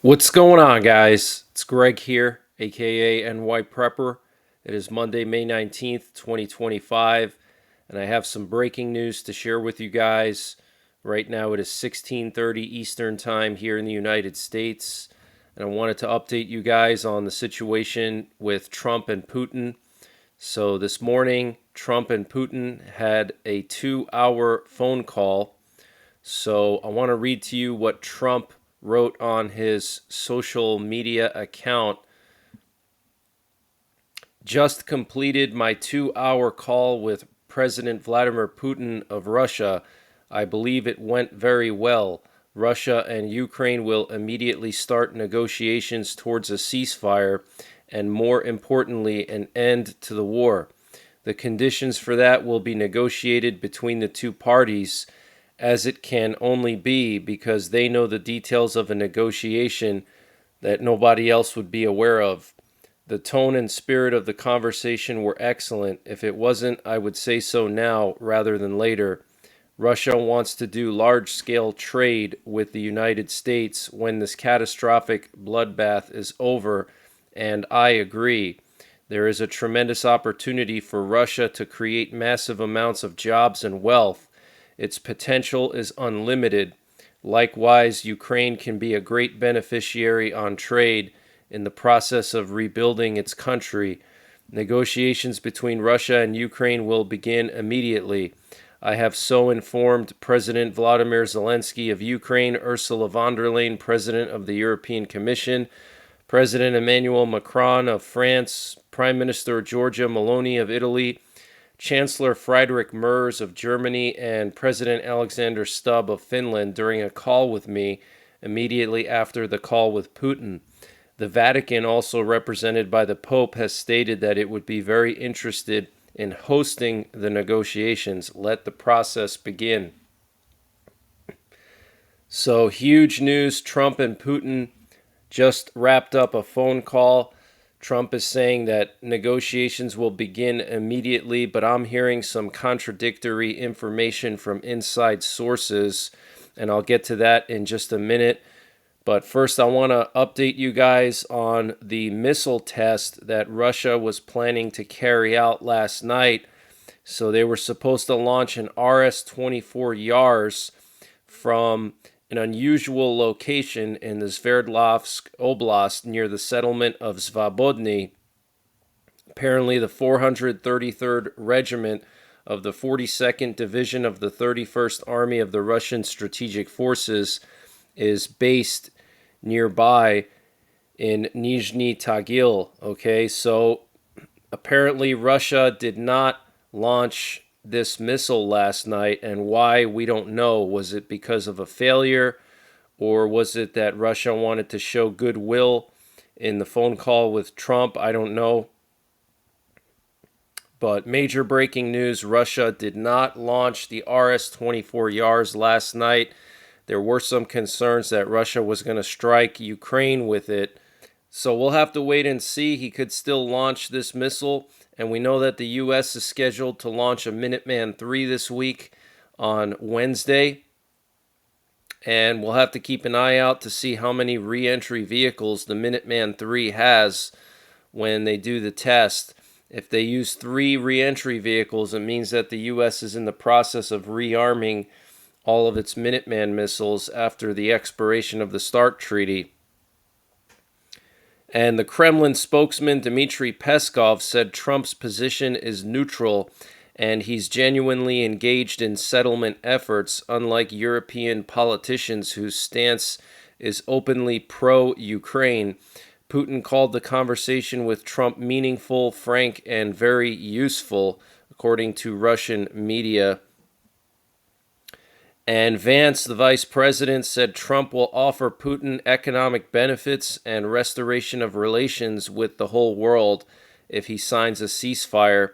What's going on, guys? It's Greg here, aka NYPrepper. It is Monday, May 19th, 2025, and I have some breaking news to share with you guys. Right now it is 16:30 Eastern Time here in the United States, and I wanted to update you guys on the situation with Trump and Putin. So this morning, Trump and Putin had a 2-hour phone call. So I want to read to you what Trump wrote on his social media account. Just completed my 2-hour call with President Vladimir Putin of Russia. I believe it went very well. Russia and Ukraine will immediately start negotiations towards a ceasefire and, more importantly, an end to the war. The conditions for that will be negotiated between the two parties, as it can only be, because they know the details of a negotiation that nobody else would be aware of. The tone and spirit of the conversation were excellent. If it wasn't, I would say so now rather than later. Russia wants to do large-scale trade with the United States when this catastrophic bloodbath is over, and I agree. There is a tremendous opportunity for Russia to create massive amounts of jobs and wealth. Its potential is unlimited. Likewise, Ukraine can be a great beneficiary on trade in the process of rebuilding its country. Negotiations between Russia and Ukraine will begin immediately. I have so informed President Volodymyr Zelensky of Ukraine, Ursula von der Leyen, President of the European Commission, President Emmanuel Macron of France, Prime Minister Giorgia Meloni of Italy, Chancellor Friedrich Merz of Germany, and President Alexander Stubb of Finland during a call with me immediately after the call with Putin. The Vatican, also represented by the Pope, has stated that it would be very interested in hosting the negotiations. Let the process begin. So, huge news. Trump and Putin just wrapped up a phone call. Trump is saying that negotiations will begin immediately, but I'm hearing some contradictory information from inside sources, and I'll get to that in just a minute. But first, I want to update you guys on the missile test that Russia was planning to carry out last night. So they were supposed to launch an RS-24 Yars from an unusual location in the Sverdlovsk Oblast near the settlement of Svobodny. Apparently, the 433rd Regiment of the 42nd Division of the 31st Army of the Russian Strategic Forces is based nearby in Nizhny Tagil. Okay, so apparently Russia did not launch this missile last night, and why, we don't know. Was it because of a failure, or was it that Russia wanted to show goodwill in the phone call with Trump? I don't know. But major breaking news, Russia did not launch the RS-24 Yars last night. There were some concerns that Russia was going to strike Ukraine with it. So we'll have to wait and see. He could still launch this missile. And we know that the U.S. is scheduled to launch a Minuteman III this week on Wednesday. And we'll have to keep an eye out to see how many re-entry vehicles the Minuteman III has when they do the test. If they use 3 re-entry vehicles, it means that the U.S. is in the process of rearming all of its Minuteman missiles after the expiration of the START treaty. And the Kremlin spokesman Dmitry Peskov said Trump's position is neutral and he's genuinely engaged in settlement efforts, unlike European politicians whose stance is openly pro-Ukraine. Putin called the conversation with Trump meaningful, frank, and very useful, according to Russian media. And Vance, the vice president, said Trump will offer Putin economic benefits and restoration of relations with the whole world if he signs a ceasefire.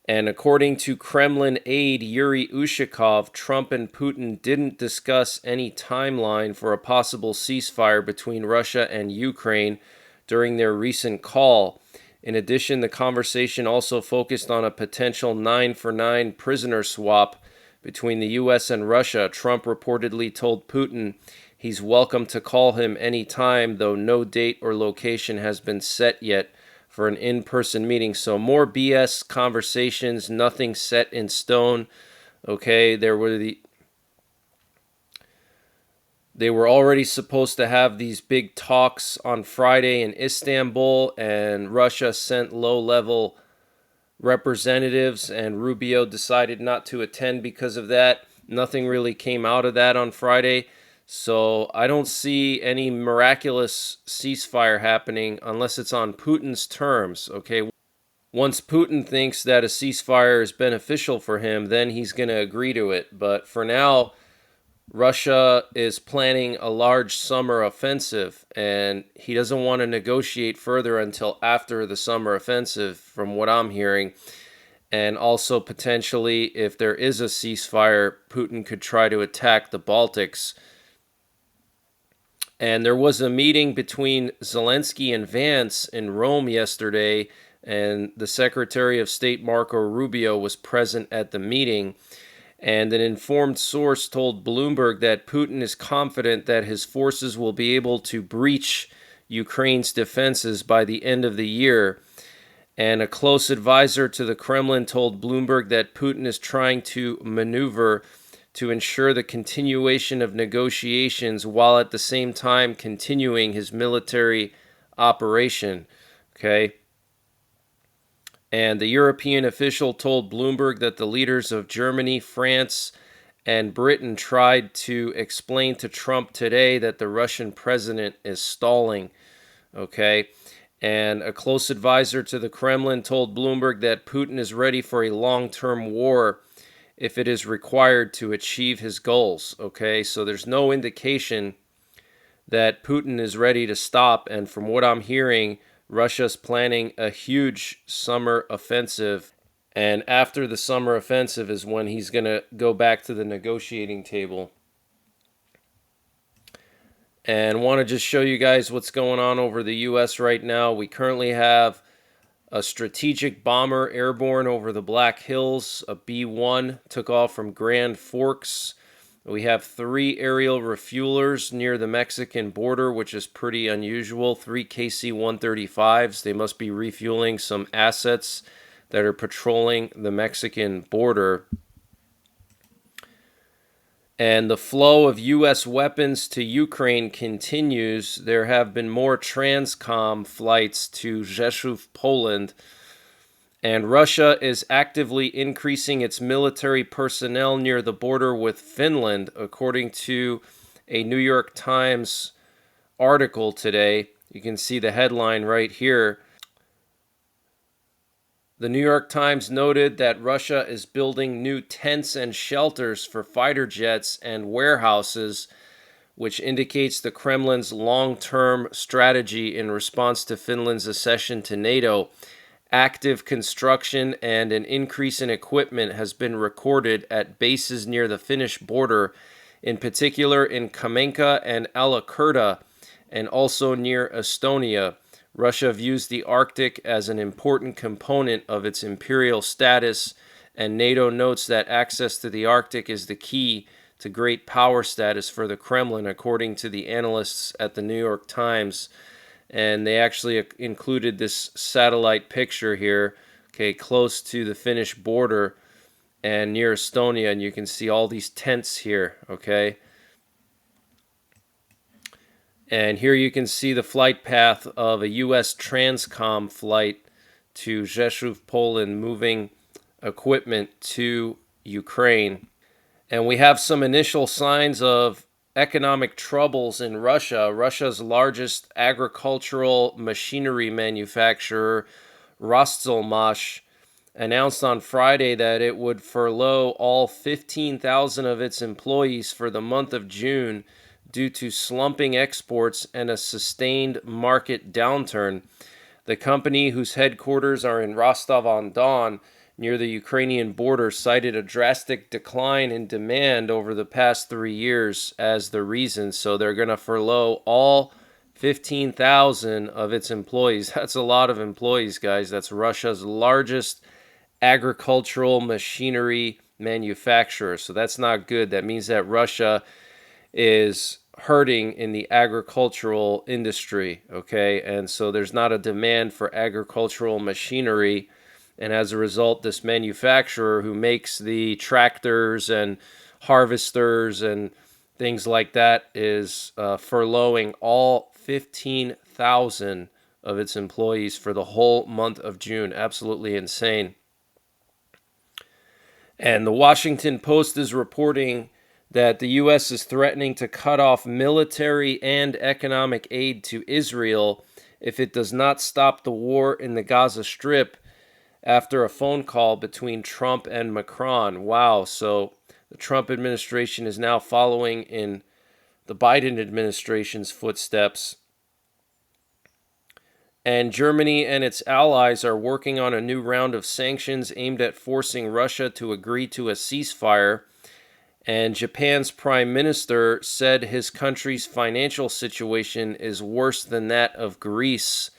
And according to Kremlin aide Yuri Ushakov, Trump and Putin didn't discuss any timeline for a possible ceasefire between Russia and Ukraine during their recent call. In addition, the conversation also focused on a potential 9-for-9 prisoner swap between the U.S. and Russia. Trump reportedly told Putin He's welcome to call him anytime, though no date or location has been set yet for an in-person meeting. So more BS conversations, nothing set in stone. Okay, they were already supposed to have these big talks on Friday in Istanbul, and Russia sent low-level representatives, and Rubio decided not to attend because of that. Nothing really came out of that on Friday. So I don't see any miraculous ceasefire happening unless it's on Putin's terms, okay? Once Putin thinks that a ceasefire is beneficial for him, then he's going to agree to it. But for now, Russia is planning a large summer offensive, and he doesn't want to negotiate further until after the summer offensive, from what I'm hearing. And also, potentially, if there is a ceasefire, Putin could try to attack the Baltics. And there was a meeting between Zelensky and Vance in Rome yesterday, and the Secretary of State Marco Rubio was present at the meeting. And an informed source told Bloomberg that Putin is confident that his forces will be able to breach Ukraine's defenses by the end of the year. And a close advisor to the Kremlin told Bloomberg that Putin is trying to maneuver to ensure the continuation of negotiations while at the same time continuing his military operation. Okay. And the European official told Bloomberg that the leaders of Germany, France, and Britain tried to explain to Trump today that the Russian president is stalling. Okay. And a close advisor to the Kremlin told Bloomberg that Putin is ready for a long-term war if it is required to achieve his goals. Okay, so there's no indication that Putin is ready to stop. And from what I'm hearing, Russia's planning a huge summer offensive. And after the summer offensive is when he's going to go back to the negotiating table. And want to just show you guys what's going on over the U.S. right now. We currently have a strategic bomber airborne over the Black Hills. A B-1 took off from Grand Forks. We have 3 aerial refuelers near the Mexican border, which is pretty unusual. 3 KC-135s. They must be refueling some assets that are patrolling the Mexican border. And the flow of U.S. weapons to Ukraine continues. There have been more Transcom flights to Rzeszów, Poland. And Russia is actively increasing its military personnel near the border with Finland, according to a New York Times article today. You can see the headline right here. The New York Times noted that Russia is building new tents and shelters for fighter jets and warehouses, which indicates the Kremlin's long-term strategy in response to Finland's accession to NATO. Active construction and an increase in equipment has been recorded at bases near the Finnish border, in particular in Kamenka and Alakurta, and also near Estonia. Russia views the Arctic as an important component of its imperial status, and NATO notes that access to the Arctic is the key to great power status for the Kremlin, according to the analysts at the New York Times. And they actually included this satellite picture here, okay, close to the Finnish border and near Estonia, and you can see all these tents here, okay? And here you can see the flight path of a U.S. Transcom flight to Rzeszów, Poland, moving equipment to Ukraine. And we have some initial signs of economic troubles in Russia. Russia's largest agricultural machinery manufacturer, Rostzelmash, announced on Friday that it would furlough all 15,000 of its employees for the month of June due to slumping exports and a sustained market downturn. The company, whose headquarters are in Rostov-on-Don, near the Ukrainian border, cited a drastic decline in demand over the past 3 years as the reason. So they're going to furlough all 15,000 of its employees. That's a lot of employees, guys. That's Russia's largest agricultural machinery manufacturer. So that's not good. That means that Russia is hurting in the agricultural industry, okay? And so there's not a demand for agricultural machinery. And as a result, this manufacturer who makes the tractors and harvesters and things like that is furloughing all 15,000 of its employees for the whole month of June. Absolutely insane. And the Washington Post is reporting that the U.S. is threatening to cut off military and economic aid to Israel if it does not stop the war in the Gaza Strip after a phone call between Trump and Macron. Wow, so the Trump administration is now following in the Biden administration's footsteps. And Germany and its allies are working on a new round of sanctions aimed at forcing Russia to agree to a ceasefire. And Japan's prime minister said his country's financial situation is worse than that of Greece.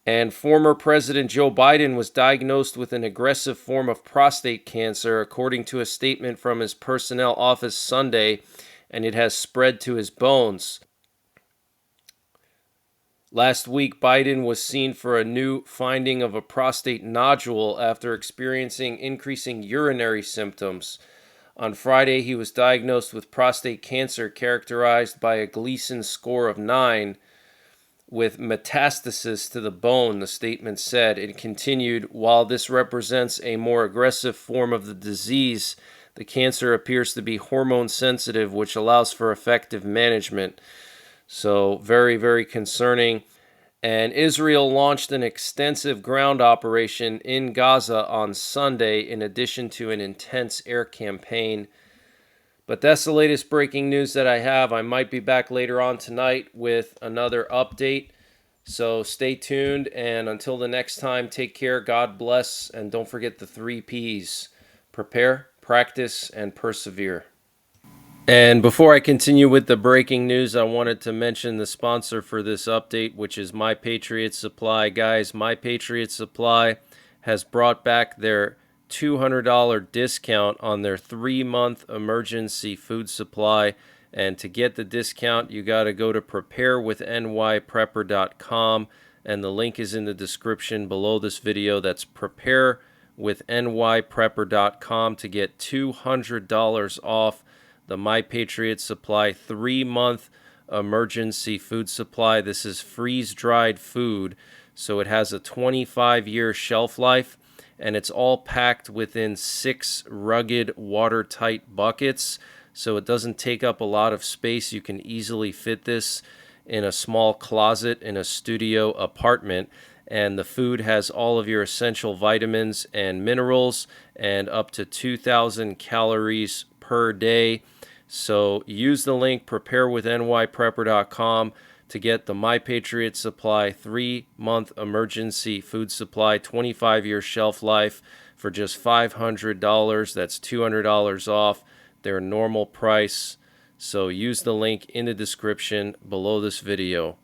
And former President Joe Biden was diagnosed with an aggressive form of prostate cancer, according to a statement from his personnel office Sunday, and it has spread to his bones. Last week, Biden was seen for a new finding of a prostate nodule after experiencing increasing urinary symptoms. On Friday, he was diagnosed with prostate cancer characterized by a Gleason score of 9 with metastasis to the bone, the statement said. It continued, while this represents a more aggressive form of the disease, the cancer appears to be hormone sensitive, which allows for effective management. So very, very concerning. And Israel launched an extensive ground operation in Gaza on Sunday, in addition to an intense air campaign. But that's the latest breaking news that I have. I might be back later on tonight with another update. So stay tuned. And until the next time, take care. God bless. And don't forget the 3 Ps: prepare, practice, and persevere. And before I continue with the breaking news, I wanted to mention the sponsor for this update, which is My Patriot Supply. Guys, My Patriot Supply has brought back their $200 discount on their 3-month emergency food supply. And to get the discount, you got to go to preparewithnyprepper.com, and the link is in the description below this video. That's preparewithnyprepper.com to get $200 off the My Patriot Supply 3-month emergency food supply. This is freeze-dried food, so it has a 25-year shelf life, and it's all packed within 6 rugged, watertight buckets, so it doesn't take up a lot of space. You can easily fit this in a small closet in a studio apartment, and the food has all of your essential vitamins and minerals and up to 2,000 calories per day. So use the link preparewithnyprepper.com to get the My Patriot Supply 3-month emergency food supply, 25-year shelf life for just $500. That's $200 off their normal price. So use the link in the description below this video.